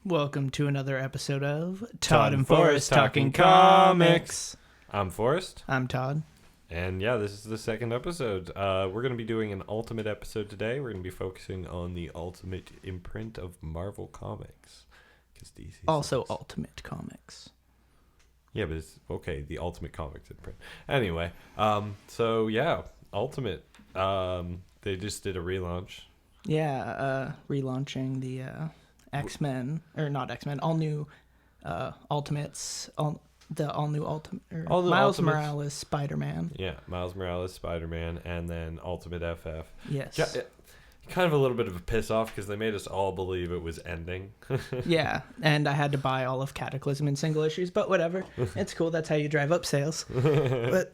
Welcome to another episode of Todd and Forrest Talking Comics. I'm Forrest. I'm Todd. And yeah, this is the second episode. We're going to be doing an Ultimate episode today. We're going to be focusing on the Ultimate imprint of Marvel Comics. DC also Ultimate Comics. Yeah, but it's okay, the Ultimate Comics imprint. Anyway, so yeah, Ultimate. They just did a relaunch. Yeah, relaunching the X-Men, or not X-Men, all new Ultimates, all new Ultimate, Miles Morales Spider-Man. Yeah, Miles Morales Spider-Man, and then Ultimate FF. Yes. Yeah, kind of a little bit of a piss off because they made us all believe it was ending. Yeah, and I had to buy all of Cataclysm in single issues, but whatever. It's cool. That's how you drive up sales. But,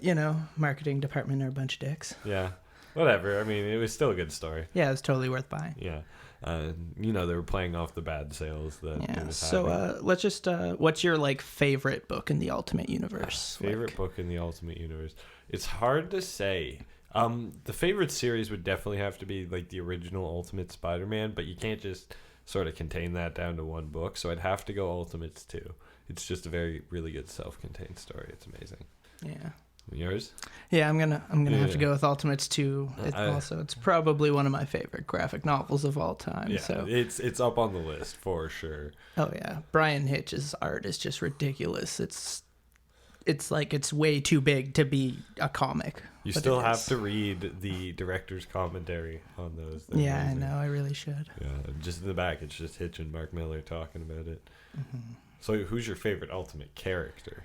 marketing department are a bunch of dicks. Yeah, whatever. I mean, it was still a good story. Yeah, it's totally worth buying. Yeah. They were playing off the bad sales. Let's just, what's your, favorite book in the Ultimate Universe? Favorite book in the Ultimate Universe? It's hard to say. The favorite series would definitely have to be, the original Ultimate Spider-Man, but you can't just sort of contain that down to one book, so I'd have to go Ultimates 2. It's just a really good self-contained story. It's amazing. Yeah. Yours? Yeah, I'm gonna have to go with Ultimates 2. It's probably one of my favorite graphic novels of all time. Yeah, so it's up on the list for sure. Oh yeah, Brian Hitch's art is just ridiculous. It's way too big to be a comic. You still have to read the director's commentary on those. Yeah, amazing. I know. I really should. Yeah, just in the back, it's just Hitch and Mark Miller talking about it. Mm-hmm. So, who's your favorite Ultimate character?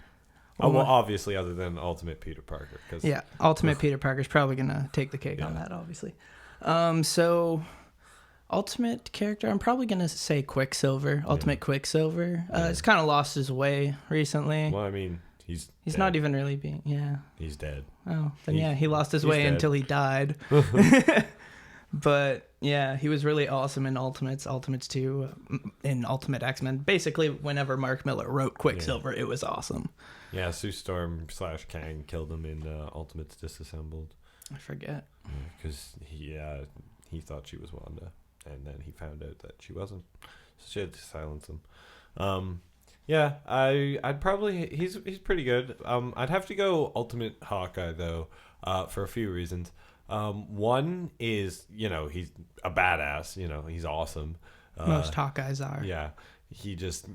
Well, obviously, other than Ultimate Peter Parker. Yeah, Ultimate Peter Parker's probably gonna take the cake on that, obviously. So, Ultimate character, I'm probably gonna say Quicksilver. Ultimate Quicksilver. It's kind of lost his way recently. Well, I mean, he's dead. Not even really being. Yeah. He's dead. Oh, then he lost his way until he died. But yeah, he was really awesome in Ultimates 2, in Ultimate X-Men. Basically, whenever Mark Miller wrote Quicksilver, it was awesome. Yeah, Sue Storm / Kang killed him in Ultimates Disassembled. I forget. Because he thought she was Wanda, and then he found out that she wasn't, so she had to silence him. Yeah, I'd probably he's pretty good. I'd have to go Ultimate Hawkeye though, for a few reasons. One is he's a badass. He's awesome. Most Hawkeyes are. Yeah, he just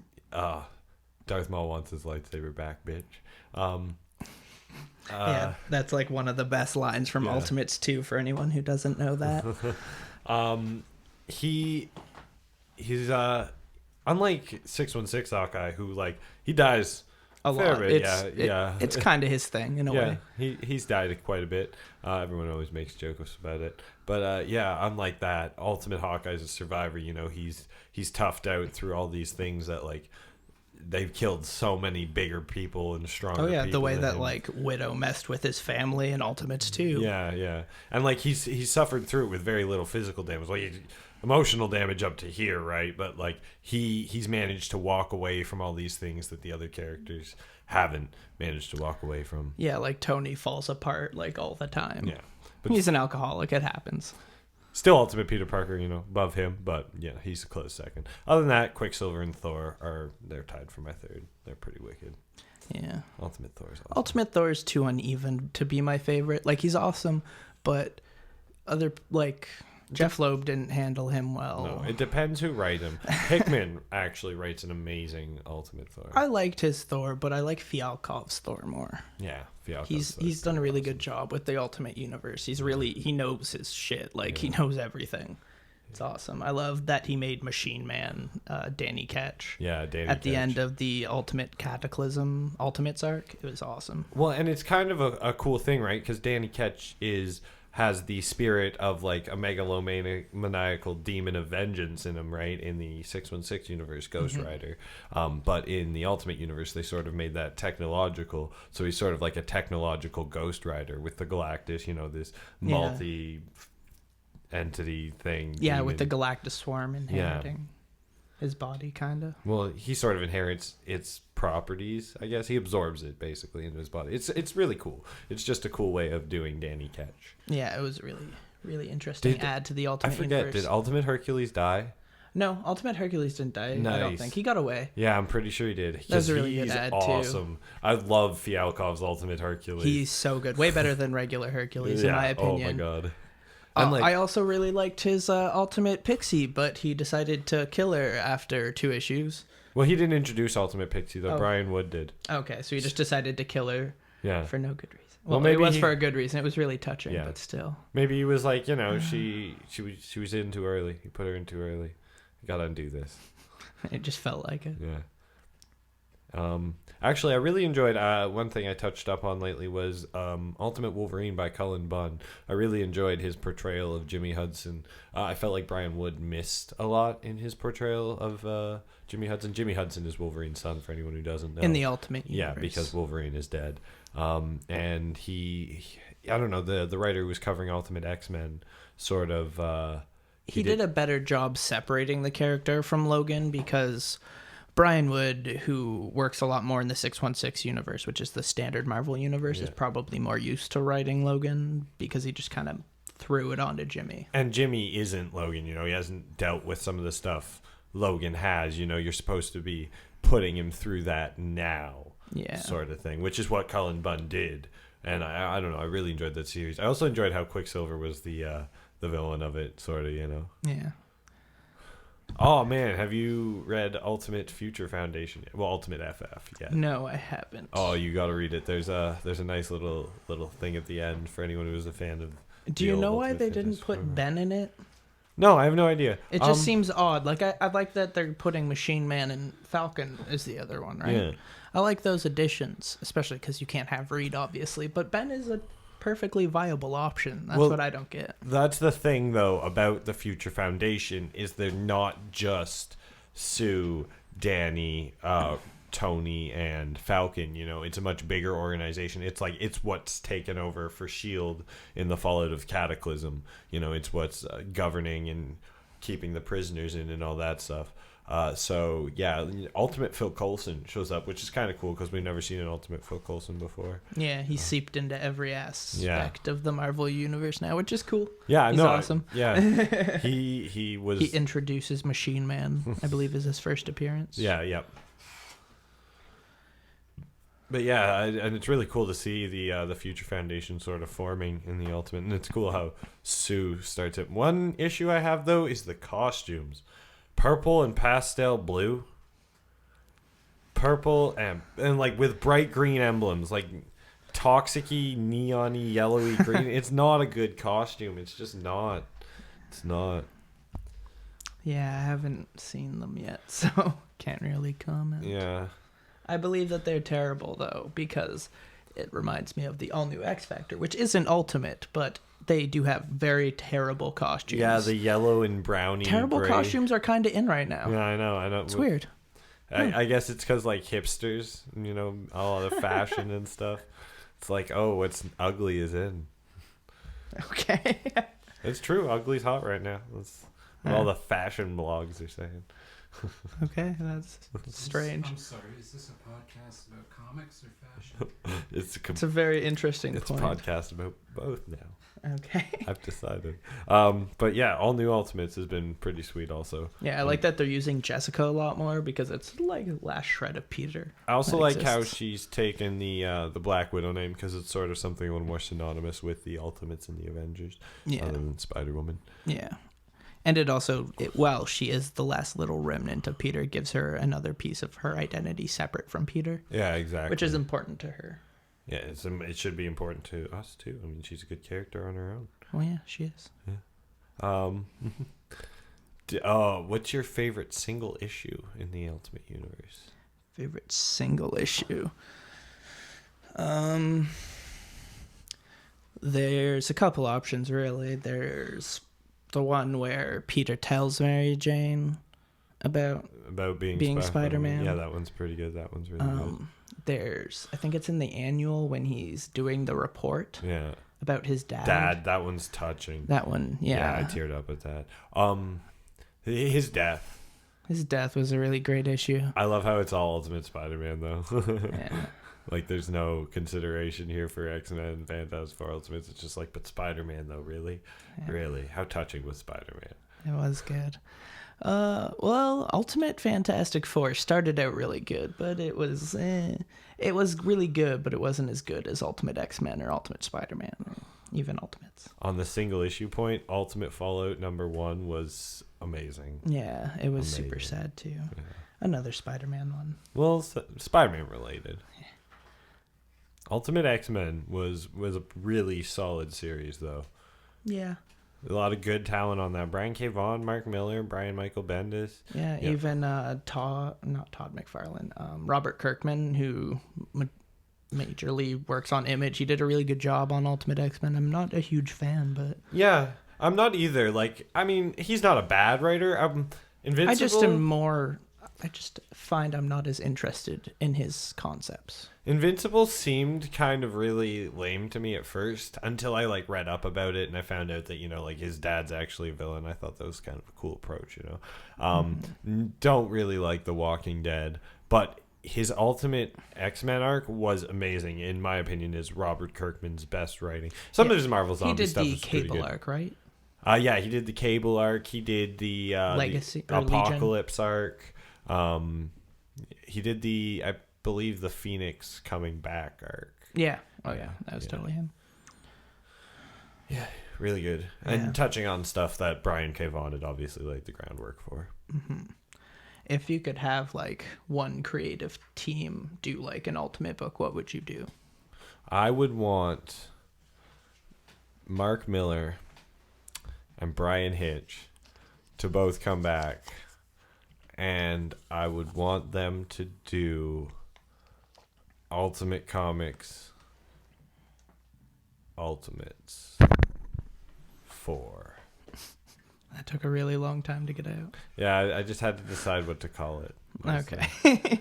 Darth Maul wants his lightsaber back, bitch. Yeah, that's one of the best lines from Ultimates 2 for anyone who doesn't know that. He's unlike 616 Hawkeye, who he dies a fair lot. Bit. It's kind of his thing in a way. He's died quite a bit. Everyone always makes jokes about it, but unlike that, Ultimate Hawkeye's a survivor. He's toughed out through all these things that they've killed so many bigger people and stronger. Oh yeah, people the way that him. Widow messed with his family in Ultimates 2. Yeah, and he's suffered through it with very little physical damage. Emotional damage up to here, right? But he's managed to walk away from all these things that the other characters haven't managed to walk away from. Yeah, Tony falls apart all the time. Yeah, but he's an alcoholic. It happens. Still Ultimate Peter Parker, above him, but yeah, he's a close second. Other than that, Quicksilver and Thor they're tied for my third. They're pretty wicked. Yeah. Ultimate Thor's awesome. Ultimate Thor's too uneven to be my favorite. He's awesome, but other Jeff Loeb didn't handle him well. No, it depends who writes him. Hickman actually writes an amazing Ultimate Thor. I liked his Thor, but I like Fialkov's Thor more. Yeah, Fialkov's he's done a really good job with the Ultimate Universe. He knows his shit. He knows everything. It's awesome. I love that he made Machine Man Danny Ketch. Yeah, Danny at the Ketch. end of the Ultimate Cataclysm Ultimates arc. It was awesome. Well, and it's kind of a cool thing, right? Because Danny Ketch has the spirit of a megalomaniacal demon of vengeance in him, right? In the 616 universe, Ghost Rider. But in the Ultimate universe, they sort of made that technological. So he's sort of like a technological Ghost Rider with the Galactus, this multi-entity thing. Yeah, demon. with the Galactus swarm inheriting his body, kind of. Well, he sort of inherits its properties, I guess. He absorbs it, basically, into his body. It's really cool. It's just a cool way of doing Danny Ketch. Yeah, it was really, really interesting add to the Ultimate Universe. Did Ultimate Hercules die? No, Ultimate Hercules didn't die. I don't Nice. think he got away. Yeah, I'm pretty sure he did. That was a 'Cause really good he's ad, too. awesome. I love Fialkov's Ultimate Hercules. He's so good, way better than regular Hercules in my opinion. Oh my god. And I also really liked his Ultimate Pixie, but he decided to kill her after 2 issues. well, he didn't introduce Ultimate Pixie though. Oh. Brian Wood did. Okay, so he just decided to kill her Yeah. for no good reason. Well, Well, maybe it was he- for a good reason. It was really touching, Yeah. but still. Maybe he was like, she was in too early. He put her in too early. Got to undo this. It just felt like it. Yeah. Actually, I really enjoyed one thing I touched up on lately was Ultimate Wolverine by Cullen Bunn. I really enjoyed his portrayal of Jimmy Hudson. I felt like Brian Wood missed a lot in his portrayal of Jimmy Hudson. Jimmy Hudson is Wolverine's son, for anyone who doesn't know. In the Ultimate Universe. Yeah, because Wolverine is dead. And I don't know, the writer who was covering Ultimate X-Men sort of... He did a better job separating the character from Logan because Brian Wood, who works a lot more in the 616 universe, which is the standard Marvel universe, is probably more used to writing Logan because he just kind of threw it onto Jimmy. And Jimmy isn't Logan, he hasn't dealt with some of the stuff Logan has, you're supposed to be putting him through that now, sort of thing, which is what Cullen Bunn did. And I don't know, I really enjoyed that series. I also enjoyed how Quicksilver was the villain of it, sort of, Yeah. Oh man, have you read Ultimate Future Foundation yet? Well, Ultimate FF, yeah. No, I haven't. Oh, you got to read it. There's a nice little thing at the end for anyone who was a fan of. Do you know why they didn't put Ben in it? No, I have no idea. It just seems odd. Like I like that they're putting Machine Man and Falcon is the other one, right? Yeah. I like those additions, especially because you can't have Reed, obviously. But Ben is a perfectly viable option. That's what I don't get. That's the thing, though, about the Future Foundation is they're not just Sue, Danny, Tony, and Falcon. It's a much bigger organization. It's what's taken over for S.H.I.E.L.D. in the fallout of Cataclysm. It's what's governing and keeping the prisoners in and all that stuff. So yeah, Ultimate Phil Coulson shows up, which is kind of cool because we've never seen an Ultimate Phil Coulson before. Yeah, he's seeped into every aspect of the Marvel universe now, which is cool. Yeah, he's awesome. Yeah, he was. He introduces Machine Man, I believe, is his first appearance. Yeah, yep. But yeah, and it's really cool to see the Future Foundation sort of forming in the Ultimate, and it's cool how Sue starts it. One issue I have though is the costumes. Purple and pastel blue. Purple and like with bright green emblems, like toxic-y, neon-y, yellowy green. It's not a good costume. It's just not. It's not. Yeah, I haven't seen them yet, so can't really comment. Yeah. I believe that they're terrible, though, because it reminds me of the all-new X Factor, which isn't Ultimate, but they do have very terrible costumes. Yeah, the yellow and browny. Terrible gray. costumes are kind of in right now. Yeah, I know. It's weird. I guess it's because, like, hipsters, all the fashion and stuff. It's like, oh, what's ugly is in. Okay. It's true. Ugly's hot right now. That's what all the fashion blogs are saying. Okay, that's strange. I'm sorry, is this a podcast about comics or fashion? It's a very interesting It's point. a podcast about both now. Okay. I've decided. But yeah, all new Ultimates has been pretty sweet also. Yeah, I like that they're using Jessica a lot more because it's like last shred of Peter. I also that like how exists. she's taken the Black Widow name because it's sort of something a little more synonymous with the Ultimates and the Avengers other than Spider-Woman. Yeah. And it also, while she is the last little remnant of Peter, gives her another piece of her identity separate from Peter. Yeah, exactly. Which is important to her. Yeah, it should be important to us too. I mean, she's a good character on her own. Well, yeah, she is. Yeah. What's your favorite single issue in the Ultimate Universe? Favorite single issue? There's a couple options, really. There's the one where Peter tells Mary Jane about being Spider-Man. Yeah, that one's pretty good. That one's really good. I think it's in the annual when he's doing the report about his dad. That one's touching. That one, yeah. I teared up at that. His death. His death was a really great issue. I love how it's all Ultimate Spider-Man, though. Yeah. Like, there's no consideration here for X-Men and Fantastic Four Ultimates. It's just like, but Spider-Man, though, really? Yeah. Really? How touching was Spider-Man? It was good. Well, Ultimate Fantastic Four started out really good, but it was really good, but it wasn't as good as Ultimate X-Men or Ultimate Spider-Man or even Ultimates. On the single issue point, Ultimate Fallout #1 was amazing. Yeah, it was Amazing. super sad too. Yeah. Another Spider-Man one. Well, Spider-Man related. Ultimate X-Men was a really solid series, though. Yeah. A lot of good talent on that. Brian K. Vaughan, Mark Miller, Brian Michael Bendis. Yeah, Yep. even not Todd McFarlane, Robert Kirkman, who majorly works on Image. He did a really good job on Ultimate X-Men. I'm not a huge fan, but Yeah, I'm not either. Like, I mean, he's not a bad writer. Invincible. I just find I'm not as interested in his concepts. Invincible seemed kind of really lame to me at first until I like read up about it and I found out that, you know, like his dad's actually a villain. I thought that was kind of a cool approach, you know. Don't really like The Walking Dead, but his Ultimate X-Men arc was amazing. In my opinion, is Robert Kirkman's best writing. Some of his Marvel Zombie stuff is pretty good. He did the Cable arc, right? Yeah, he did the Cable arc. He did the Legacy the or Apocalypse arc. He did I believe the Phoenix coming back arc. Yeah. Oh yeah, that was totally him. Yeah, really good. And touching on stuff that Brian K. Vaughan had obviously laid the groundwork for. Mm-hmm. If you could have like one creative team do like an Ultimate book, what would you do? I would want Mark Miller and Brian Hitch to both come back, and I would want them to do Ultimate Comics Ultimates 4. That took a really long time to get out. Yeah, I just had to decide what to call it. Okay.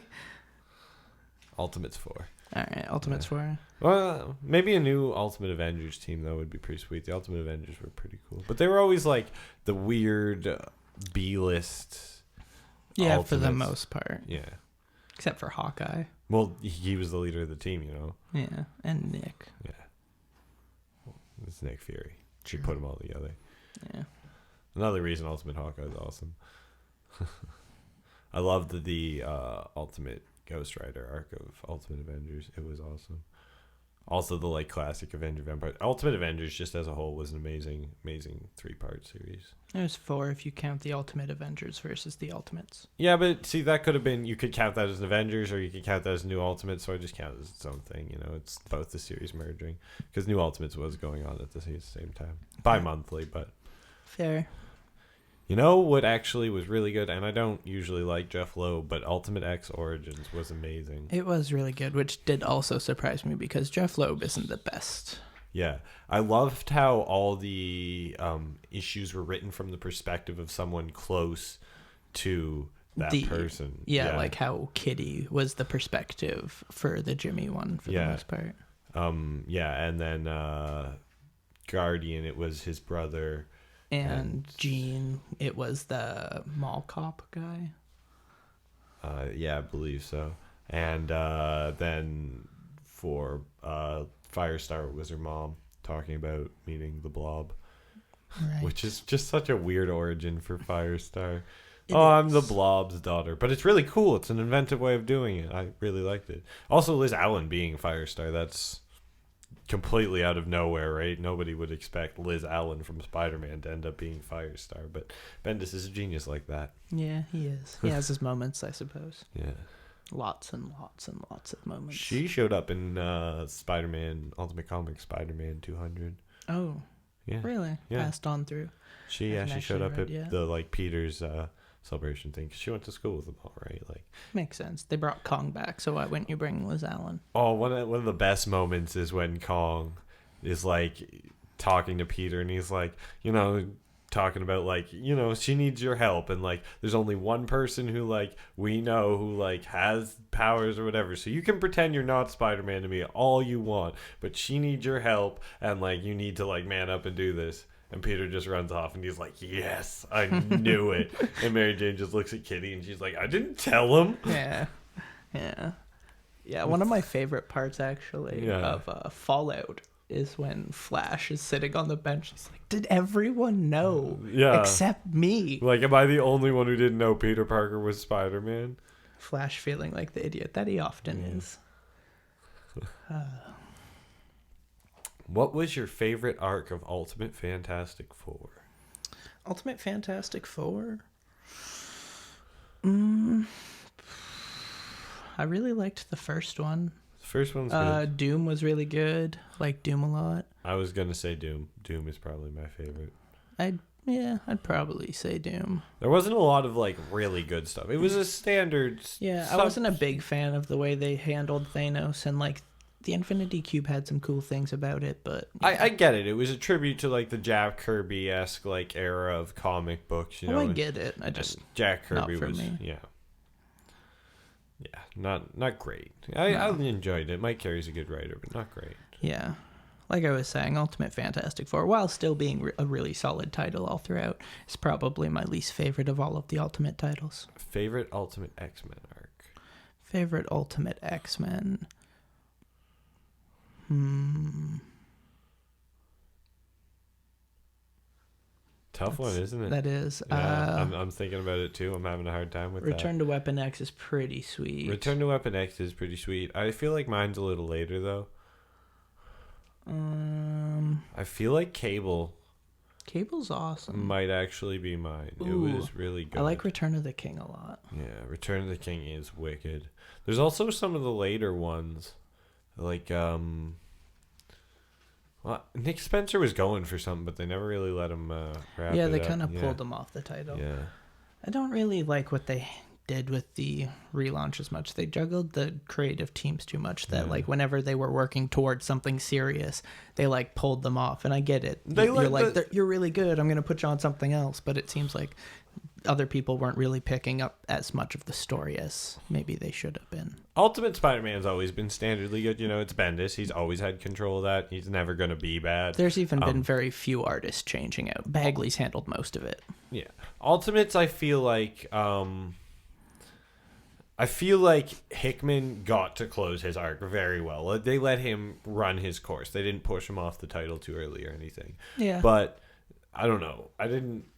Ultimates 4. All right, Ultimates 4. Well, maybe a new Ultimate Avengers team, though, would be pretty sweet. The Ultimate Avengers were pretty cool. But they were always, like, the weird B-list Yeah, Ultimates. for the most part. Yeah. Except for Hawkeye. Well, he was the leader of the team, you know? Yeah, and Nick. Yeah. It's Nick Fury. She Sure. put them all together. Yeah. Another reason Ultimate Hawkeye is awesome. I loved the Ultimate Ghost Rider arc of Ultimate Avengers. It was awesome. Also, the like classic Avenger Vampire. Ultimate Avengers, just as a whole, was an amazing 3-part series. There's 4 if you count the Ultimate Avengers versus the Ultimates. Yeah, but see, that could have been. You could count that as an Avengers, or you could count that as New Ultimates. So I just count it as its own thing. You know, it's both the series merging because New Ultimates was going on at the same time, bi-monthly, but. Fair. You know what actually was really good, and I don't usually like Jeff Lowe, but Ultimate X Origins was amazing. It was really good, which did also surprise me because Jeff Loeb isn't the best. Yeah, I loved how all the issues were written from the perspective of someone close to that person. Yeah, like how Kitty was the perspective for the Jimmy one for the most part. Yeah, and then Guardian, it was his brother. And Gene, it was the mall cop guy. Yeah, I believe so. And then for Firestar, it was her mom talking about meeting the Blob, Right. which is just such a weird origin for Firestar. I'm the Blob's daughter. But it's really cool. It's an inventive way of doing it. I really liked it. Also, Liz Allen being Firestar, that's completely out of nowhere, right? Nobody would expect Liz Allen from Spider-Man to end up being Firestar, but Bendis is a genius like that. Yeah, he is. He has his moments, I suppose. Yeah. Lots and lots and lots of moments. She showed up in Spider-Man, Ultimate Comics Spider-Man 200. Oh, Yeah. really? Yeah. Passed on through. She Haven't showed up actually at read the like Peter's celebration thing. 'Cause she went to school with them all, right? Like, Makes sense. They brought Kong back, so why wouldn't you bring Liz Allen? oh, one of the best moments is when Kong is like talking to Peter, and he's like, you know, talking about like, you know, she needs your help, and like there's only one person who like we know who like has powers or whatever, so you can pretend you're not Spider-Man to me all you want, but she needs your help, and like you need to like man up and do this. And Peter just runs off, and he's like, yes, I knew it. And Mary Jane just looks at Kitty, and she's like, I didn't tell him. Yeah, one of my favorite parts actually of Fallout is when Flash is sitting on the bench. He's like, did everyone know Yeah. except me? Like, am I the only one who didn't know Peter Parker was Spider-Man? Flash feeling like the idiot that he often is. What was your favorite arc of Ultimate Fantastic Four? Ultimate Fantastic Four? I really liked the first one. The first one's good. Doom was really good. Like Doom a lot. I was going to say Doom. Doom is probably my favorite. I'd probably say Doom. There wasn't a lot of, like, really good stuff. It was a standard... Yeah, I wasn't a big fan of the way they handled Thanos, and, like, the Infinity Cube had some cool things about it, but... Yeah. I get it. It was a tribute to, like, the Jack Kirby-esque, like, era of comic books, you know. I get it. I just... Jack Kirby not for was... me. Yeah. Yeah, not great. I enjoyed it. Mike Carey's a good writer, but not great. Yeah. Like I was saying, Ultimate Fantastic Four, while still being a really solid title all throughout, is probably my least favorite of all of the Ultimate titles. Favorite Ultimate X-Men arc? Favorite Ultimate X-Men? Tough one, isn't it? That is. Yeah, I'm thinking about it too. I'm having a hard time with Return to Weapon X is pretty sweet. that. Return to Weapon X is pretty sweet. I feel like mine's a little later though. I feel like Cable's awesome. might actually be mine. Ooh, it was really good. I like Return of the King a lot. Yeah, Return of the King is wicked. There's also some of the later ones, like well, Nick Spencer was going for something, but they never really let him wrap Yeah, it they up. kind of pulled him off the title. Yeah. I don't really like what they did with the relaunch as much. They juggled the creative teams too much that like whenever they were working towards something serious, they like pulled them off. And I get it. You're really good. I'm going to put you on something else. But it seems like other people weren't really picking up as much of the story as maybe they should have been. Ultimate Spider-Man's always been standardly good. You know, it's Bendis. He's always had control of that. He's never going to be bad. There's even been very few artists changing out. Bagley's handled most of it. Yeah. Ultimates, I feel like Hickman got to close his arc very well. They let him run his course. They didn't push him off the title too early or anything. Yeah. But I don't know.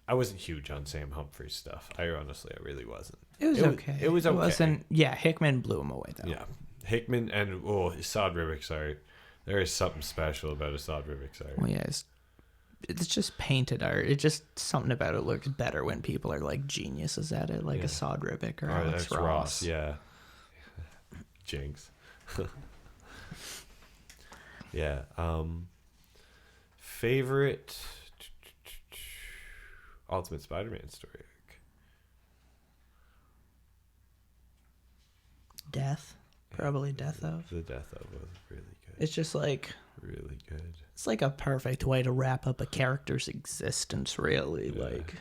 I wasn't huge on Sam Humphrey's stuff. I really wasn't. It was okay. It was okay. It wasn't, yeah, Hickman blew him away, though. Yeah. Hickman and, Assad Ribic, sorry. There is something special about Assad Ribic, sorry. Well, yeah, it's just painted art. It just, something about it looks better when people are, like, geniuses at it, like Assad Ribic or Alex Ross. Yeah. Jinx. Yeah. Favorite Ultimate Spider-Man story arc? Death. Probably Death of. The Death of was really good. It's just like... Really good. It's like a perfect way to wrap up a character's existence, really. Yeah. Like...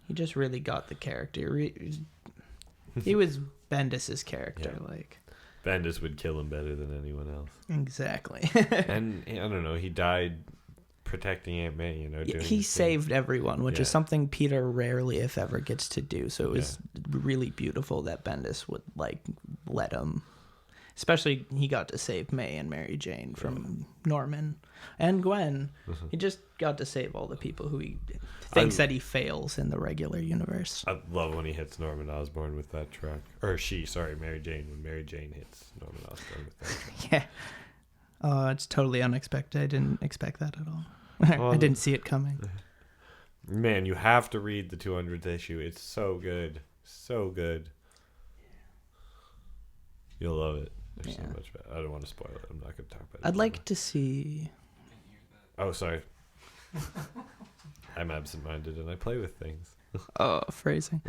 He just really got the character. He was Bendis's character, like... Bendis would kill him better than anyone else. Exactly. And, I don't know, he died protecting Aunt May, you know. He saved everyone, which is something Peter rarely, if ever, gets to do. So it was really beautiful that Bendis would like let him. Especially he got to save May and Mary Jane from Norman and Gwen. He just got to save all the people who he thinks that he fails in the regular universe. I love when he hits Norman Osborn with that truck. Or Mary Jane, when Mary Jane hits Norman Osborn with that truck. Yeah. It's totally unexpected. I didn't expect that at all. I didn't see it coming. Man, you have to read the 200th issue. It's so good. So good. You'll love it. There's so much better. I don't want to spoil it. I'm not going to talk about it. I'd like to see... Oh, sorry. I'm absent-minded and I play with things. Oh, phrasing.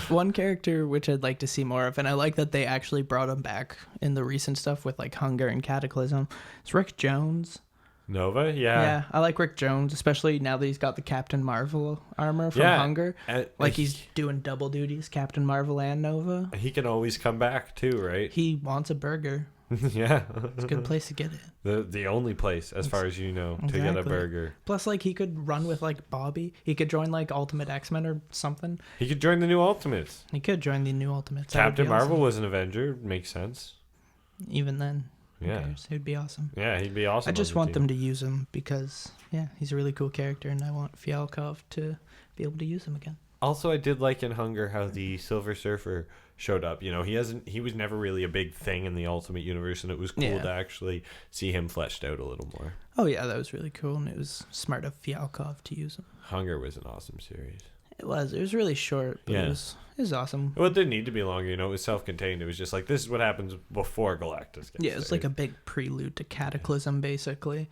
One character which I'd like to see more of, and I like that they actually brought him back in the recent stuff with like Hunger and Cataclysm, it's Rick Jones. Nova? Yeah, I like Rick Jones, especially now that he's got the Captain Marvel armor from Hunger. Like he's doing double duties, Captain Marvel and Nova. He can always come back too, right? He wants a burger. Yeah. It's a good place to get it. The only place, as far as you know, to get a burger. Plus, like, he could run with, like, Bobby. He could join, like, Ultimate X-Men or something. He could join the new Ultimates. He could join the new Ultimates. Captain Marvel was an Avenger. Makes sense. Even then, who Yeah. cares? It'd be awesome. Yeah, he'd be awesome. I just want them to use him because, yeah, he's a really cool character, and I want Fialkov to be able to use him again. Also, I did like in Hunger how the Silver Surfer showed up. You know, he was never really a big thing in the Ultimate Universe, and it was cool to actually see him fleshed out a little more. Oh, yeah, that was really cool, and it was smart of Fialkov to use him. Hunger was an awesome series. It was really short, but it was awesome. Well, it didn't need to be longer, you know, it was self-contained. It was just like, this is what happens before Galactus gets Yeah, it's like a big prelude to Cataclysm, basically.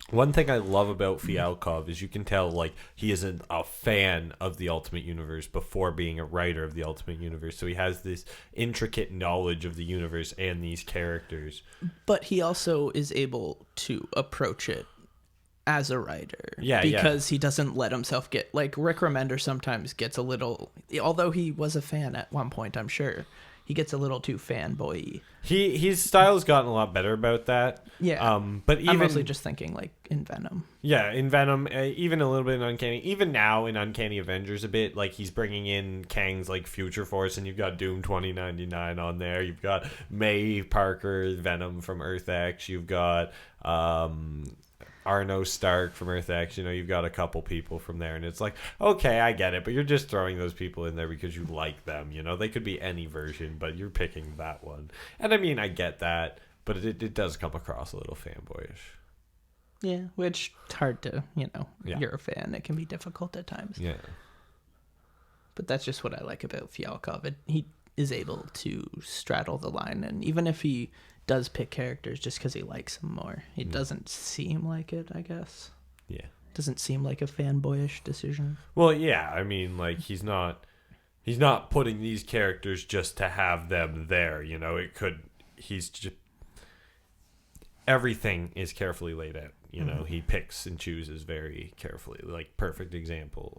One thing I love about Fialkov is you can tell, like, he isn't a fan of the Ultimate Universe before being a writer of the Ultimate Universe. So he has this intricate knowledge of the universe and these characters. But he also is able to approach it as a writer. Yeah, because he doesn't let himself get... Like, Rick Remender sometimes gets a little... Although he was a fan at one point, I'm sure. He gets a little too fanboy-y. His style's gotten a lot better about that. Yeah. But even... I'm mostly just thinking, like, in Venom. Yeah, in Venom, even a little bit in Uncanny. Even now in Uncanny Avengers a bit, like, he's bringing in Kang's, like, Future Force, and you've got Doom 2099 on there. You've got May Parker, Venom from Earth X. You've got Arno Stark from Earth X. You know, you've got a couple people from there, and it's like, okay, I get it, but you're just throwing those people in there because you like them. You know, they could be any version, but you're picking that one. And I mean, I get that, but it does come across a little fanboyish. Yeah, which it's hard to, you're a fan. It can be difficult at times. Yeah. But that's just what I like about Fialkov. He is able to straddle the line, and even if he does pick characters just because he likes them more, it doesn't seem like it, I guess. Yeah. Doesn't seem like a fanboyish decision. Well, yeah, I mean, like, he's not putting these characters just to have them there, you know. He's just, everything is carefully laid out, you know. He picks and chooses very carefully. Like, perfect example.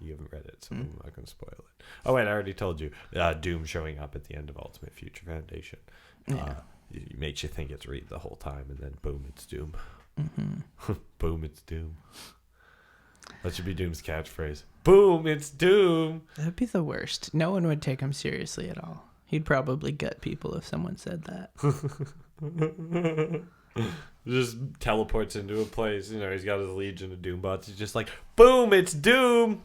You haven't read it, so I'm not going to spoil it. Oh, wait, I already told you. Doom showing up at the end of Ultimate Future Foundation. Yeah. It makes you think it's Reed the whole time, and then boom, it's Doom. Mm-hmm. Boom, it's Doom. That should be Doom's catchphrase. Boom, it's Doom. That'd be the worst. No one would take him seriously at all. He'd probably gut people if someone said that. Just teleports into a place. You know, he's got his legion of Doombots. He's just like, boom, it's Doom.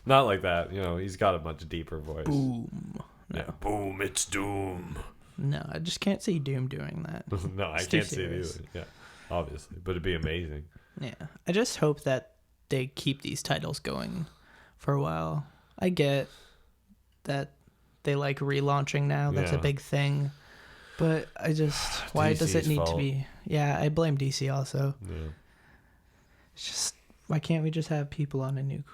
Not like that. You know, he's got a much deeper voice. Boom. No. Yeah, boom, it's Doom. No, I just can't see Doom doing that. No, I can't see it either. Yeah, obviously. But it'd be amazing. Yeah. I just hope that they keep these titles going for a while. I get that they like relaunching now. That's a big thing. But I just... Why does it need to be... Yeah, I blame DC also. Yeah. It's just... Why can't we just have people on a new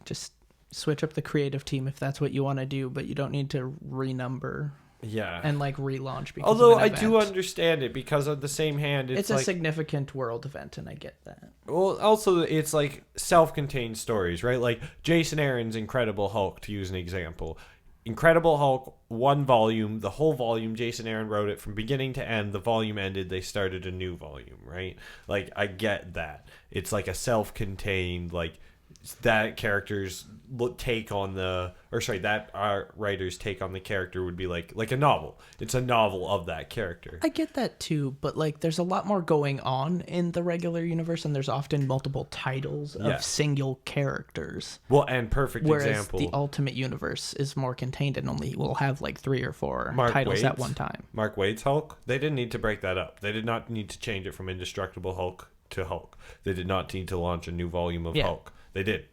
just switch up the creative team if that's what you want to do, but you don't need to renumber... Yeah. And relaunch. Because although of an I do event. understand it, because on the same hand, it's a significant world event, and I get that. Well, also it's like self-contained stories, right? Like Jason Aaron's Incredible Hulk, to use an example. Incredible Hulk, one volume, the whole volume, Jason Aaron wrote it from beginning to end. The volume ended, they started a new volume, right? Like, I get that. It's like a self-contained, like, that character's take on that writer's take on the character would be like a novel. It's a novel of that character. I get that too, but like there's a lot more going on in the regular universe, and there's often multiple titles of single characters. Well, and perfect whereas example. The Ultimate Universe is more contained and only will have like 3 or 4 titles at one time. Mark Waid's Hulk, they didn't need to break that up. They did not need to change it from Indestructible Hulk to Hulk. They did not need to launch a new volume of Hulk. They did.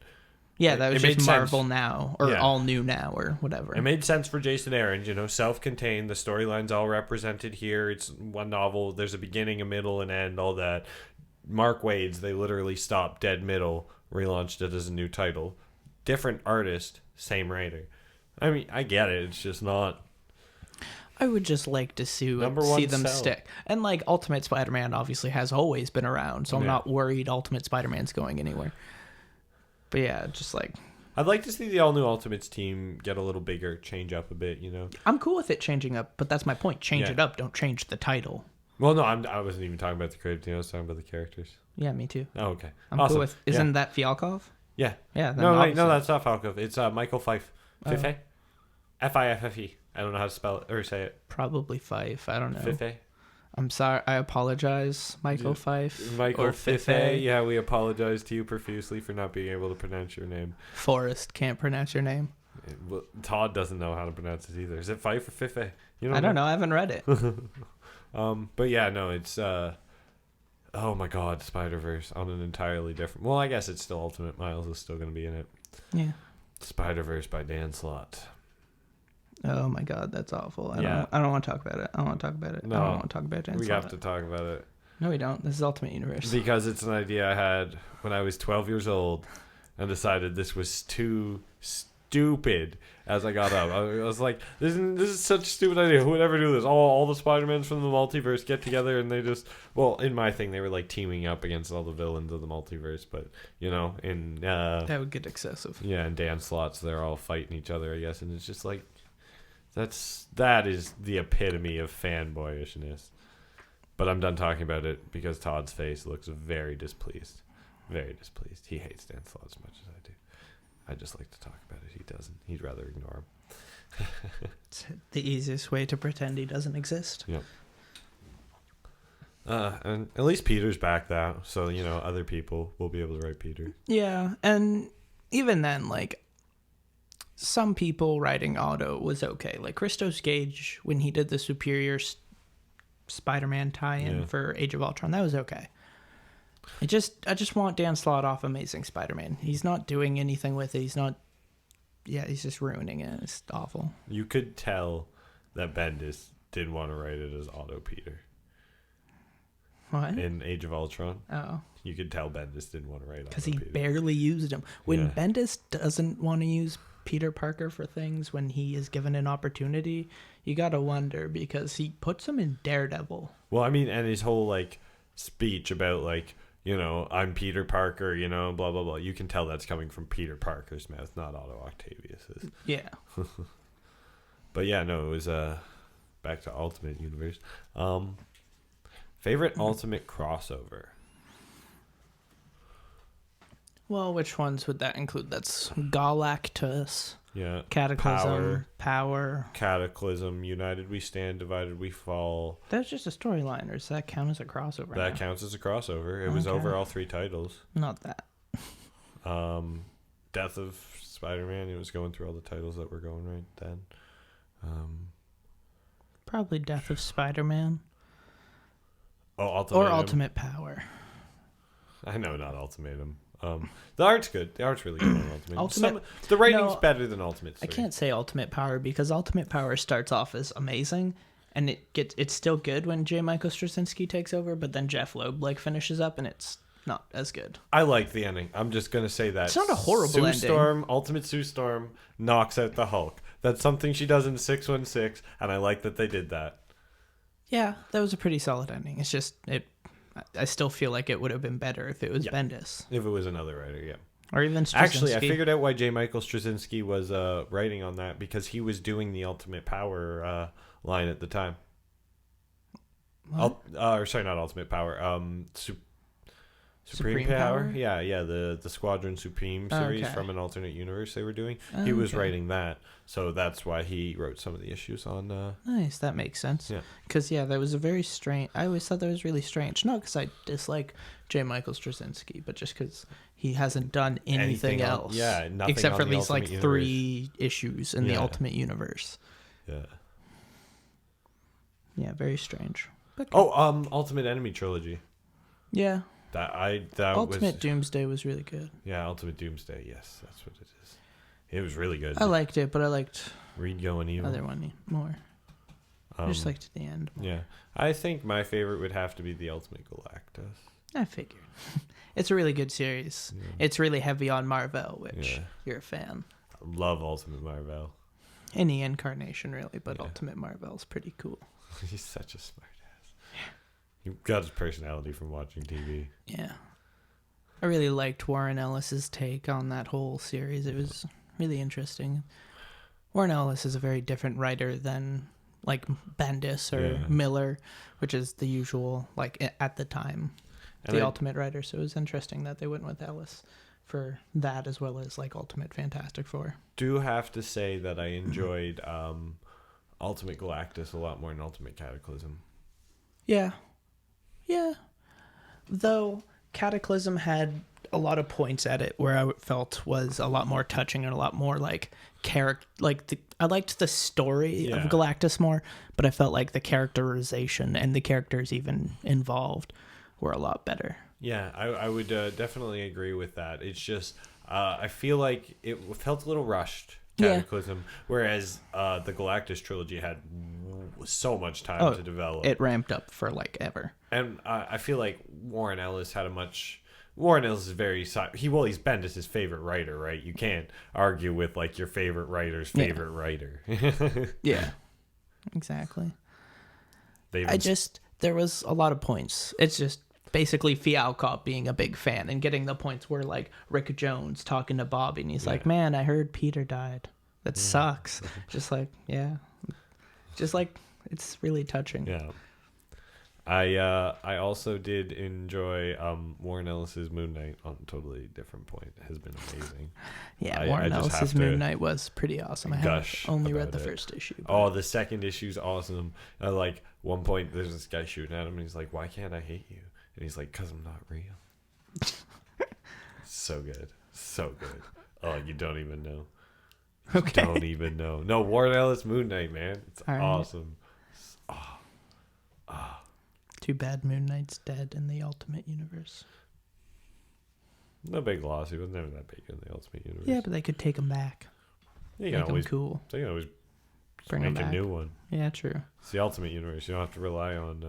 Yeah, that was just Marvel sense. Now, or All New Now, or whatever. It made sense for Jason Aaron, you know, self-contained. The storyline's all represented here. It's one novel. There's a beginning, a middle, and end, all that. Mark Waid's, they literally stopped dead middle, relaunched it as a new title. Different artist, same writer. I mean, I get it. It's just not... I would just like to see them stick. And like Ultimate Spider-Man obviously has always been around, so I'm not worried Ultimate Spider-Man's going anywhere. But yeah, just like... I'd like to see the all-new Ultimates team get a little bigger, change up a bit, you know? I'm cool with it changing up, but that's my point. Change it up, don't change the title. Well, no, I wasn't even talking about the creative team. I was talking about the characters. Yeah, me too. Oh, okay. I'm cool with... Isn't that Fialkov? Yeah. Yeah. No, that's not Falkov. It's Michael Fife. Fife? Fiffe? I don't know how to spell it or say it. Probably Fife. I don't know. Fife? I'm sorry. I apologize, Michael Fife. Michael or Fife. Yeah, we apologize to you profusely for not being able to pronounce your name. Forrest can't pronounce your name. Well, Todd doesn't know how to pronounce it either. Is it Fife or Fife? You I don't know. I haven't read it. But yeah, no, it's oh my god, Spider-Verse on an entirely different. Well, I guess it's still Ultimate. Miles is still going to be in it. Yeah. Spider-Verse by Dan Slott. Oh my god, that's awful. I don't want to talk about it. I don't want to talk about it. No, I don't want to talk about it. We have to talk about it. No, we don't. This is Ultimate Universe. Because it's an idea I had when I was 12 years old and decided this was too stupid as I got up. I was like, this is such a stupid idea. Who would ever do this? All the Spider-Mans from the multiverse get together and they just... Well, in my thing, they were like teaming up against all the villains of the multiverse. But, you know, in... that would get excessive. Yeah, in Dan Slott's, they're all fighting each other, I guess. And it's just like... That is the epitome of fanboyishness. But I'm done talking about it because Todd's face looks very displeased. Very displeased. He hates Dan Slott as much as I do. I just like to talk about it. He doesn't. He'd rather ignore him. It's the easiest way to pretend he doesn't exist. Yep. And at least Peter's back now, so, you know, other people will be able to write Peter. Yeah, and even then, like, some people writing Otto was okay. Like, Christos Gage, when he did the Superior Spider-Man tie-in for Age of Ultron, that was okay. I just want Dan Slott off Amazing Spider-Man. He's not doing anything with it. He's just ruining it. It's awful. You could tell that Bendis didn't want to write it as Otto Peter. What? In Age of Ultron. Oh. You could tell Bendis didn't want to write Otto Because he Peter. barely used him. When Yeah. Bendis doesn't want to use Peter Parker for things when he is given an opportunity, you gotta wonder, because he puts him in Daredevil. Well, I mean, and his whole, like, speech about, like, you know, I'm Peter Parker, you know, blah, blah, blah. You can tell that's coming from Peter Parker's mouth, not Otto Octavius's. Yeah. But yeah, no, it was back to Ultimate Universe. Favorite Ultimate crossover? Well, which ones would that include? That's Galactus, Yeah. Cataclysm, Power. Cataclysm, United We Stand, Divided We Fall. That's just a storyline, or does that count as a crossover? That now? counts as a crossover. It was Okay. over all 3 titles. Not that. Death of Spider-Man, it was going through all the titles that were going right then. Probably Death of Spider-Man. Oh, Ultimatum. Or Ultimate Power. I know, not Ultimatum. The art's good. The art's really good on Ultimate. Ultimate- The writing's No, better than Ultimate 3. I can't say Ultimate Power because Ultimate Power starts off as amazing, and it's still good when J. Michael Straczynski takes over, but then Jeff Loeb finishes up, and it's not as good. I like the ending. I'm just gonna say that It's not a horrible ending. Storm, Ultimate Sue Storm knocks out the Hulk. That's something she does in 616, and I like that they did that. Yeah, that was a pretty solid ending. It's just I still feel like it would have been better if it was Bendis If it was another writer, yeah. or even Straczynski. Actually, I figured out why J. Michael Straczynski was writing on that, because he was doing the Ultimate Power line at the time. Sorry, not Ultimate Power. Supreme Power? Yeah, the Squadron Supreme series from an alternate universe they were doing. He was writing that, so that's why he wrote some of the issues on... Nice, that makes sense. Yeah. Because, that was a very strange... I always thought that was really strange. Not because I dislike J. Michael Straczynski, but just because he hasn't done anything else. Nothing except for on the these, Ultimate Universe. 3 issues in the Yeah. Ultimate Universe. Yeah. Yeah, very strange. But Ultimate Enemy trilogy. yeah. Ultimate Doomsday was really good. Yeah, Ultimate Doomsday. Yes, that's what it is. It was really good. I liked it, but I liked Reed Going Evil. other one more. I just liked the end more. Yeah, I think my favorite would have to be the Ultimate Galactus. I figured. It's a really good series. Yeah. It's really heavy on Marvel, which Yeah. you're a fan. I love Ultimate Marvel. Any incarnation, really, but Yeah. Ultimate Marvel's pretty cool. He's such a smart ass. He got his personality from watching TV. Yeah. I really liked Warren Ellis's take on that whole series. It was really interesting. Warren Ellis is a very different writer than like Bendis or Miller, which is the usual, like at the time, the Ultimate writer. So it was interesting that they went with Ellis for that as well as like Ultimate Fantastic Four. Do have to say that I enjoyed Ultimate Galactus a lot more than Ultimate Cataclysm. Yeah. Yeah. Though Cataclysm had a lot of points at it where I felt was a lot more touching and a lot more like I liked the story of Yeah. Galactus more, but I felt like the characterization and the characters even involved were a lot better. Yeah, I would definitely agree with that. It's just I feel like it felt a little rushed, Cataclysm, whereas the Galactus trilogy had so much time to develop. It ramped up for like ever. And I feel like Warren Ellis had a much... Warren Ellis is very... He's Bendis' favorite writer, right? You can't argue with like your favorite writer's favorite writer. Yeah, exactly. They've There was a lot of points. It's just basically Fialkop being a big fan and getting the points where like Rick Jones talking to Bobby and he's like, man, I heard Peter died. That sucks. Just like, it's really touching. Yeah. I also did enjoy Warren Ellis's Moon Knight on a totally different point. It has been amazing. Warren Ellis's Moon Knight was pretty awesome. I have only read the first issue. But... Oh, the second issue's awesome. Like one point, there's this guy shooting at him, and he's like, "Why can't I hate you?" And he's like, "'Cause I'm not real." So good, so good. Oh, you don't even know. Okay. Don't even know. No, Warren Ellis Moon Knight, man. It's awesome. Too bad Moon Knight's dead in the Ultimate Universe. No big loss. He was never that big in the Ultimate Universe. Yeah, but they could take him back. They Make can always him cool. They can always Bring him make a back. new one. Yeah, true. It's the Ultimate Universe. You don't have to rely on.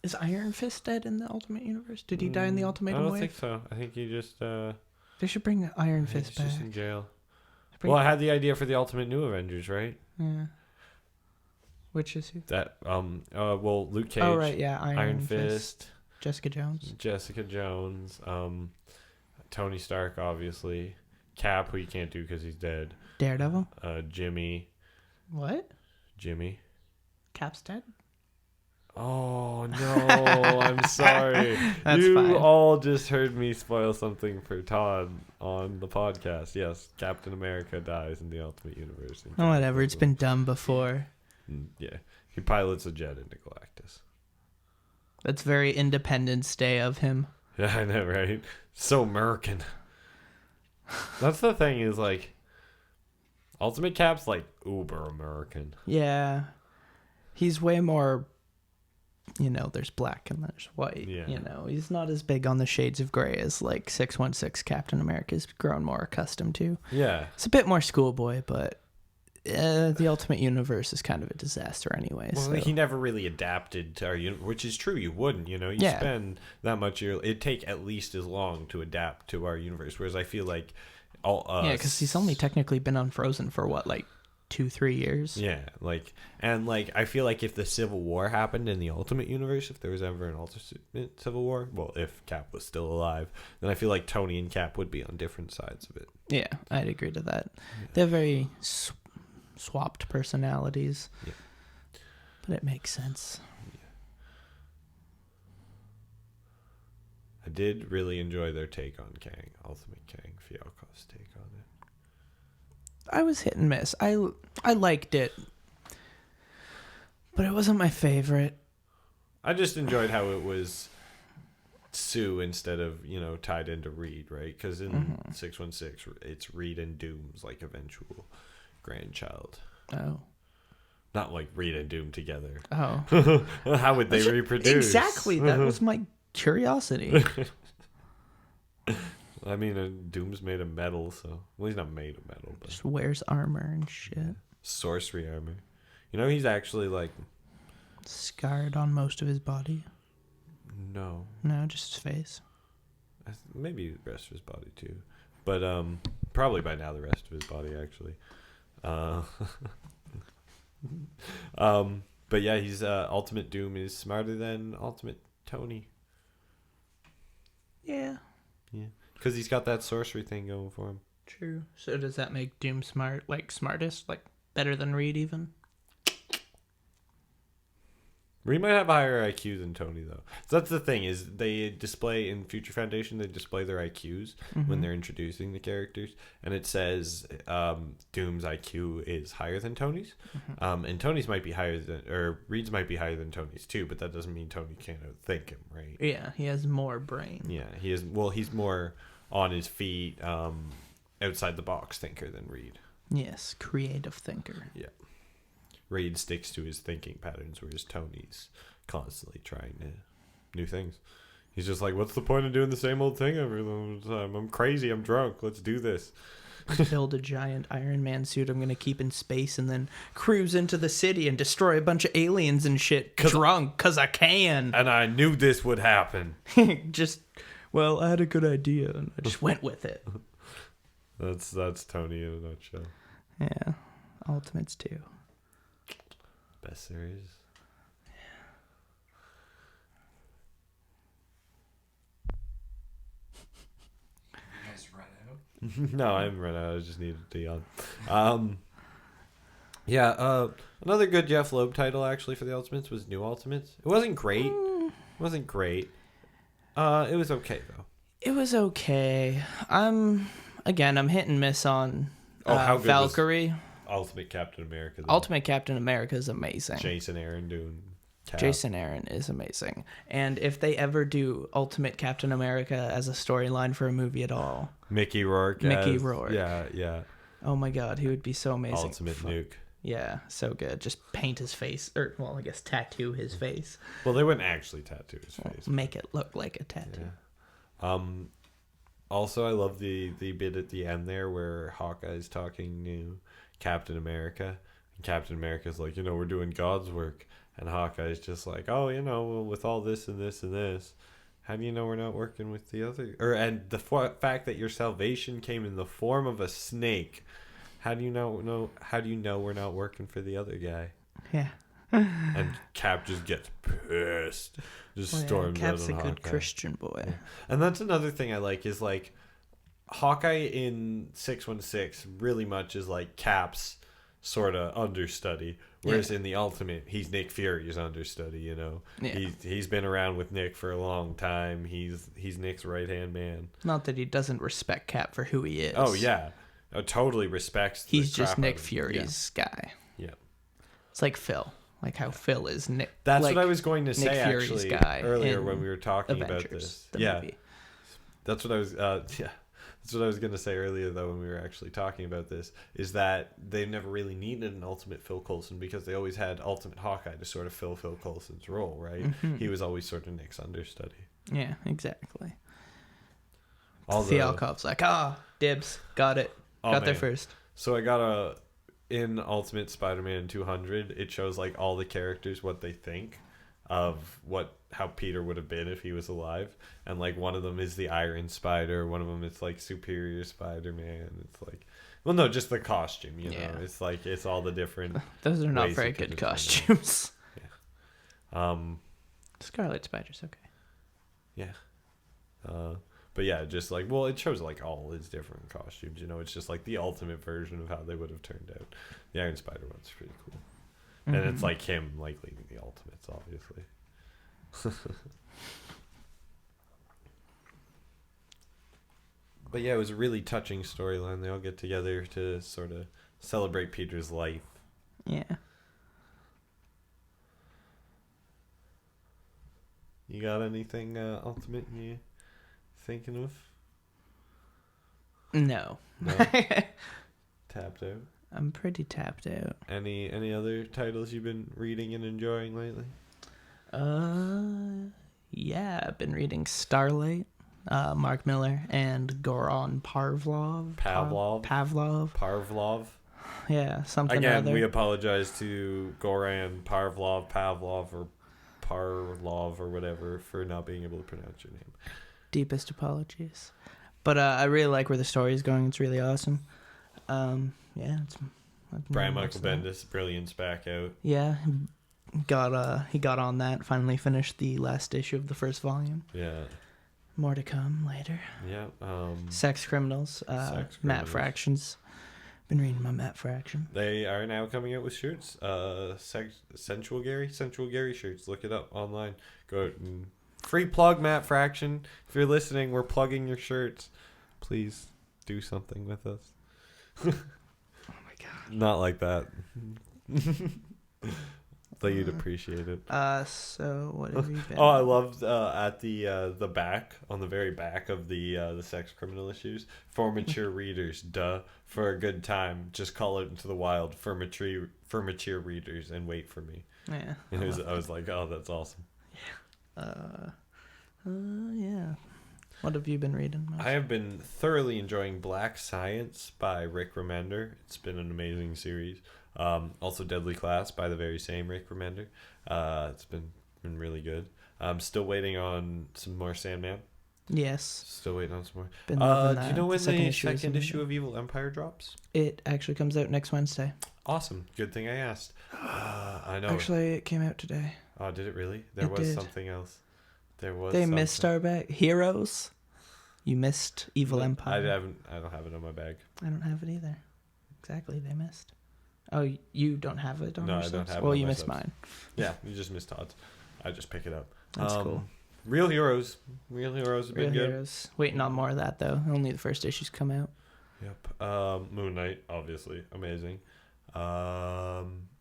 Is Iron Fist dead in the Ultimate Universe? Did he die in the Ultimate I don't Wave? think so. I think he just. They should bring Iron Fist he's back. just in jail. Well, I had the idea for the Ultimate New Avengers, right? Yeah. Which is who? That well, Luke Cage. Oh right, yeah, Iron Fist. Jessica Jones. Jessica Jones. Tony Stark, obviously. Cap, who you can't do because he's dead. Daredevil. Jimmy. What? Jimmy. Cap's dead. Oh no! I'm sorry. That's you fine. all just heard me spoil something for Todd on the podcast. Yes, Captain America dies in the Ultimate Universe. Oh, whatever. It's been done before. Yeah, he pilots a jet into Galactus. That's very Independence Day of him. Yeah, I know, right? So American. That's the thing is like, Ultimate Cap's like uber American. Yeah, he's way more. There's black and there's white. Yeah. He's not as big on the shades of gray as like 616 Captain America's grown more accustomed to. Yeah. It's a bit more schoolboy, but the Ultimate Universe is kind of a disaster anyway. Well, so. he never really adapted to our universe, which is true. You wouldn't, you spend that much year. It'd take at least as long to adapt to our universe. Whereas I feel like because he's only technically been unfrozen for what, like 2-3 years. Yeah, I feel like if the Civil War happened in the Ultimate Universe, if there was ever an alternate Civil War, well, if Cap was still alive, then I feel like Tony and Cap would be on different sides of it. Yeah, I'd agree to that. They have very swapped personalities, but it makes sense. Yeah. I did really enjoy their take on Kang, Ultimate Kang, Fialkov's take on it. I was hit and miss. I liked it, but it wasn't my favorite. I just enjoyed how it was Sue instead of, tied into Reed, right? Because in 616, it's Reed and Doom's like eventual grandchild. Oh. Not like Reed and Doom together. Oh. How would they reproduce? Exactly. That was my curiosity. I mean, Doom's made of metal, so... Well, he's not made of metal, but... Just wears armor and shit. Sorcery armor. He's actually, like... Scarred on most of his body. No. No, just his face. Maybe the rest of his body, too. But, probably by now the rest of his body, actually. But yeah, he's, Ultimate Doom is smarter than Ultimate Tony. Yeah. Yeah. Because he's got that sorcery thing going for him. True. So does that make Doom smartest? Like better than Reed even? Reed might have a higher IQ than Tony, though. So that's the thing, is they display in Future Foundation, they display their IQs when they're introducing the characters. And it says Doom's IQ is higher than Tony's. And Tony's might be higher than, or Reed's might be higher than Tony's too, but that doesn't mean Tony can't outthink him, right? Yeah, he has more brain. Yeah, he is. Well, he's more on his feet, outside the box thinker than Reed. Yes, creative thinker. Yeah. Reed sticks to his thinking patterns, whereas Tony's constantly trying new things. He's just like, what's the point of doing the same old thing every time? I'm crazy. I'm drunk. Let's do this. Build a giant Iron Man suit I'm going to keep in space and then cruise into the city and destroy a bunch of aliens and shit drunk because I can. And I knew this would happen. Well, I had a good idea and I just went with it. That's Tony in a nutshell. Yeah. Ultimates too. Best series. You guys run out? No, I haven't run out. I just needed to yawn. Another good Jeff Loeb title actually for the Ultimates was New Ultimates. It wasn't great. It was okay though. It was okay. I'm hit and miss on how good Valkyrie. Ultimate Captain America. Ultimate Captain America is amazing. Jason Aaron doing Cap. Jason Aaron is amazing. And if they ever do Ultimate Captain America as a storyline for a movie at all. Mickey Rourke. Yeah. Oh my god, he would be so amazing. Ultimate Nuke. Yeah, so good. Just paint his face, or well, I guess tattoo his face. Well, they wouldn't actually tattoo his face. Make it look like a tattoo. Yeah. Also, I love the bit at the end there where Hawkeye's talking to Captain America. And Captain America's like, we're doing God's work. And Hawkeye's just like, with all this and this and this, how do you know we're not working with the other? And the fact that your salvation came in the form of a snake. How do you know? How do you know we're not working for the other guy? Yeah. And Cap just gets pissed. Storms Cap's out on a good Hawkeye. Christian boy. Yeah. And that's another thing I like is like Hawkeye in 616 really much is like Cap's sort of understudy, whereas in the Ultimate he's Nick Fury's understudy. Yeah. He's been around with Nick for a long time. He's Nick's right hand man. Not that he doesn't respect Cap for who he is. Oh yeah, totally respects. He's just Nick Fury's guy. Yeah, it's like Phil. Like how Phil is Nick. That's like what I was going to say Nick Fury's actually guy earlier when we were talking Avengers, about this. The movie. That's what I was. That's what I was going to say earlier though when we were actually talking about this. Is that they never really needed an Ultimate Phil Coulson because they always had Ultimate Hawkeye to sort of fill Phil Coulson's role, right? Mm-hmm. He was always sort of Nick's understudy. Yeah, exactly. Although, Theokov's like, dibs, got it, got there first. So I got in Ultimate Spider-Man 200, it shows like all the characters what they think of how Peter would have been if he was alive, and like one of them is the Iron Spider, one of them is like Superior Spider-Man. It's like, well, no, just the costume, It's like it's all the different. Those are not ways very it could good have costumes. Yeah. Scarlet Spider's okay. Yeah. But yeah, just like, well, it shows like all his different costumes. It's just like the ultimate version of how they would have turned out. The Iron Spider one's pretty cool. And it's like him like leading the Ultimates, obviously. But yeah, it was a really touching storyline. They all get together to sort of celebrate Peter's life. Yeah. You got anything Ultimate you thinking of? No. Tapped out. I'm pretty tapped out. Any other titles you've been reading and enjoying lately? Yeah, I've been reading Starlight, Mark Miller, and Goran Pavlov. Yeah, something Again, or other. we apologize to Goran Pavlov, or Parlov, or whatever, for not being able to pronounce your name. Deepest apologies. But I really like where the story is going. It's really awesome. Yeah, Brian Michael Bendis, Brilliant's back out. Yeah, he got on that. Finally finished the last issue of the first volume. Yeah. More to come later. Yeah. Sex Criminals. Matt Fractions Been reading my Matt Fraction. They are now coming out with shirts. Sensual Gary shirts. Look it up online. Go and free plug Matt Fraction. If you're listening, we're plugging your shirts. Please do something with us. Oh my god. Not like that. But you'd appreciate it. So what have you been? Oh, I loved at the back, on the very back of the sex criminal issues, for mature readers. Duh. For a good time, just call it into the wild for mature readers and wait for me. Yeah. And I was like, oh, that's awesome. Yeah. What have you been reading? I have been thoroughly enjoying Black Science by Rick Remender. It's been an amazing series. Also Deadly Class by the very same Rick Remender. It's been really good. I'm still waiting on some more Sandman. Yes. Still waiting on some more. Been loving Do you know when the second second issue of Evil Empire drops? It actually comes out next Wednesday. Awesome. Good thing I asked. I know. Actually, it came out today. Oh, did it really? There It was did. something else. There was. They missed our bag. Heroes. You missed Evil Empire. I don't have it on my bag. I don't have it either. Exactly, they missed. Oh, you don't have it on No, your I don't subs? have it Well, on you my missed subs. mine. Yeah, you just missed Todd's. I just pick it up. That's cool. Real Heroes. Real Heroes have Real been good. Heroes. Waiting on more of that, though. Only the first issues come out. Yep. Moon Knight, obviously. Amazing.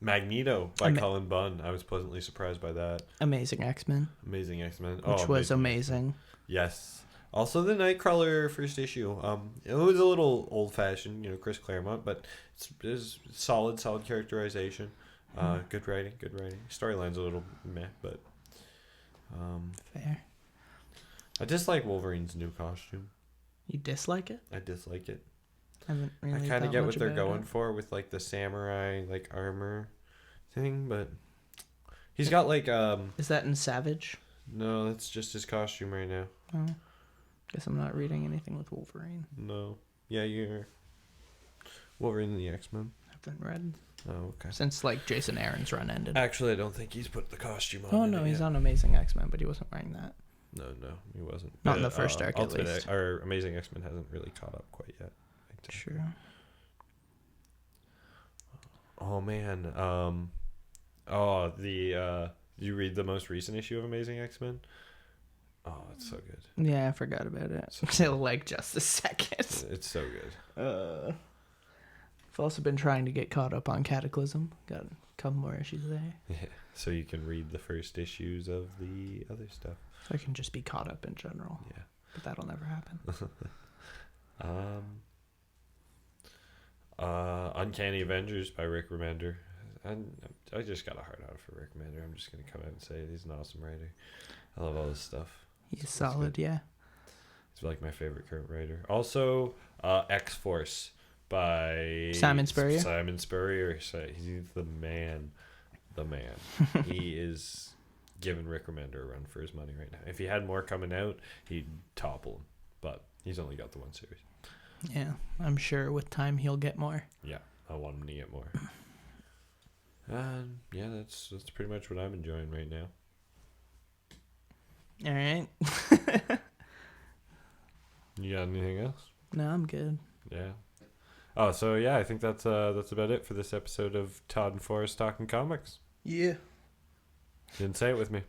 Magneto by Cullen Bunn. I was pleasantly surprised by that. Amazing X-Men. Amazing X-Men. Which was amazing. Yes. Also the Nightcrawler first issue. It was a little old-fashioned, Chris Claremont, but it's solid characterization. Good writing. Storyline's a little meh, but Fair. I dislike Wolverine's new costume. You dislike it? I dislike it. I haven't really I kind thought of get much what they're about going it. for with like the samurai armor thing, but he's got Is that in Savage? no, that's just his costume right now. Oh. Guess I'm not reading anything with Wolverine. No. Yeah, you're Wolverine and the X-Men. Haven't read Oh, okay. since Jason Aaron's run ended. Actually, I don't think he's put the costume on. Oh in no, it he's yet. on Amazing X-Men, but he wasn't wearing that. No, he wasn't. Not in the first arc, at Ultimate least. Or Amazing X-Men hasn't really caught up quite yet. I think. Sure. Oh man. You read the most recent issue of Amazing X-Men? Oh, it's so good. Yeah, I forgot about it. So Till just a second. It's so good. I've also been trying to get caught up on Cataclysm. Got a couple more issues there. Yeah. So you can read the first issues of the other stuff. So I can just be caught up in general. Yeah. But that'll never happen. Uncanny Avengers by Rick Remender. And I just got a hard out for Rick Remender. I'm just gonna come out and say it. He's an awesome writer. I love all his stuff. He's It's solid, good. yeah. He's my favorite current writer. Also, X-Force by Simon Spurrier? Simon Spurrier. He's the man. He is giving Rick Remender a run for his money right now. If he had more coming out, he'd topple him. But he's only got the one series. Yeah, I'm sure with time he'll get more. Yeah, I want him to get more. Yeah, that's pretty much what I'm enjoying right now. All right. You got anything else? No, I'm good. Yeah. Oh, so yeah, I think that's about it for this episode of Todd and Forrest Talking Comics. Yeah. Didn't say it with me.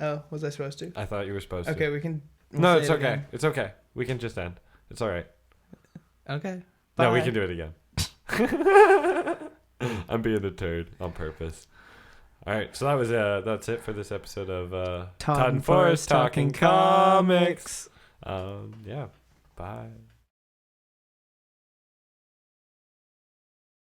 Oh, was I supposed to? I thought you were supposed to. Okay, we can. No, say it's it okay. again. It's okay. We can just end. It's all right. Okay. No, we Bye. can do it again. I'm being a turd on purpose. All right, so that's it for this episode of Todd and Forrest Talking Comics. Yeah, bye.